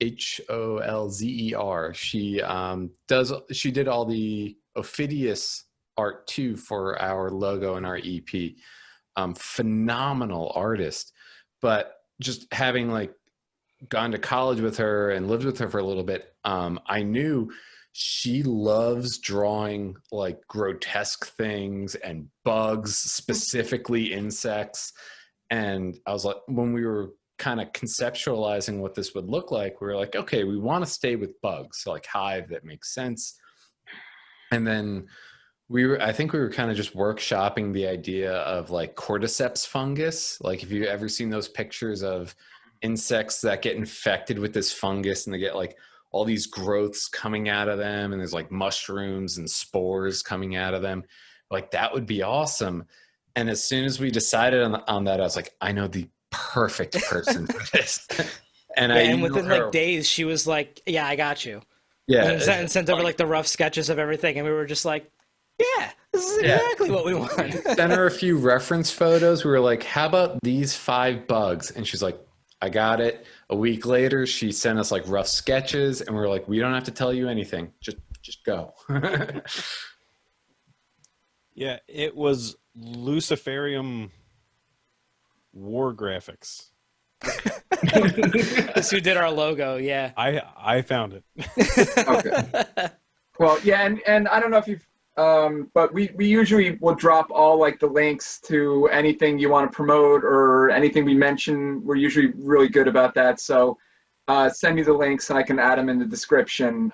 Holzer. She did all the Ophidius art too for our logo and our EP. Phenomenal artist, but just having like gone to college with her and lived with her for a little bit, I knew she loves drawing like grotesque things and bugs, specifically insects. And I was like, when we were kind of conceptualizing what this would look like, we were like, okay, we want to stay with bugs, so like Hive, that makes sense. And then I think we were kind of just workshopping the idea of like cordyceps fungus. Like, if you've ever seen those pictures of insects that get infected with this fungus and they get like all these growths coming out of them, and there's like mushrooms and spores coming out of them, like, that would be awesome. And as soon as we decided on that, I was like, I know the perfect person for this. And
Yeah,
I
and
emailed
within
her,
like days, she was like, "Yeah, I got you."
yeah,
And sent over like the rough sketches of everything, and we were just like, "Yeah, this is exactly what we want."
sent her a few reference photos. We were like, how about these 5 bugs? And she's like, I got it. A week later, she sent us like rough sketches, and we were like, we don't have to tell you anything. Just go.
Yeah, it was Luciferium War Graphics.
That's who did our logo. Yeah.
I found it.
Okay. Well, yeah, and I don't know if you've, but we usually will drop all like the links to anything you want to promote or anything we mention. We're usually really good about that. So send me the links and I can add them in the description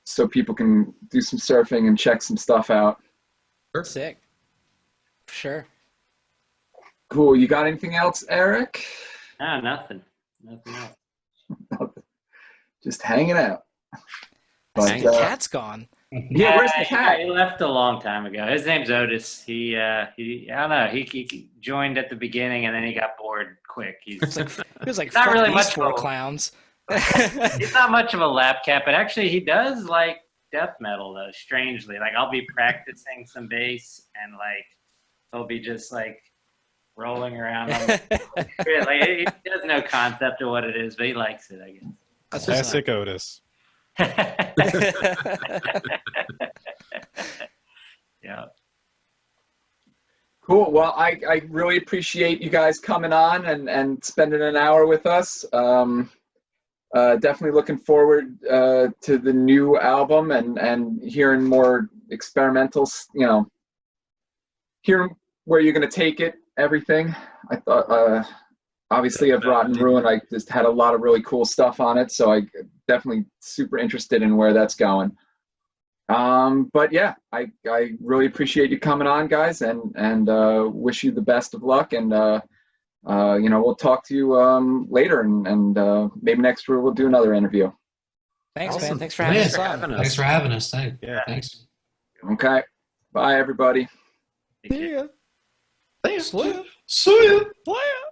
so people can do some surfing and check some stuff out.
Sick. Sure.
Cool. You got anything else, Eric?
No, nothing. Nothing else.
Just hanging out.
The cat's gone.
Yeah, where's the cat?
He left a long time ago. His name's Otis. He I don't know. He joined at the beginning and then he got bored quick. He was
like,
not
fuck
really
these
much
4
of a-
clowns.
He's not much of a lap cat, but actually he does like death metal though. Strangely, like I'll be practicing some bass and like he'll be just like rolling around. Like he has no concept of what it is, but he likes it, I guess.
That's
Classic Otis.
Yeah.
Cool. Well, I really appreciate you guys coming on and spending an hour with us. Definitely looking forward to the new album and hearing more experimentals, hearing where you're going to take it, everything. I thought, obviously, of Rotten Ruin, I just had a lot of really cool stuff on it, so I definitely super interested in where that's going. But yeah, I really appreciate you coming on, guys, and wish you the best of luck. And we'll talk to you later, and maybe next year we'll do another interview.
Thanks,
Awesome.
man. Thanks for having us on.
Thanks for having us. Thanks.
Okay. Bye, everybody.
Take care.
See ya.
Thanks.
See ya.
Play it.